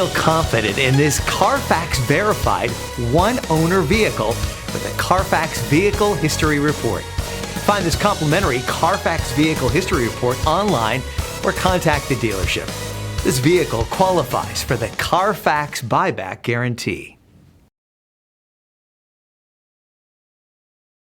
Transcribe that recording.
feel confident in this Carfax verified one-owner vehicle with a Carfax Vehicle History Report. Find this complimentary Carfax Vehicle History Report online or contact the dealership. This vehicle qualifies for the Carfax Buyback Guarantee.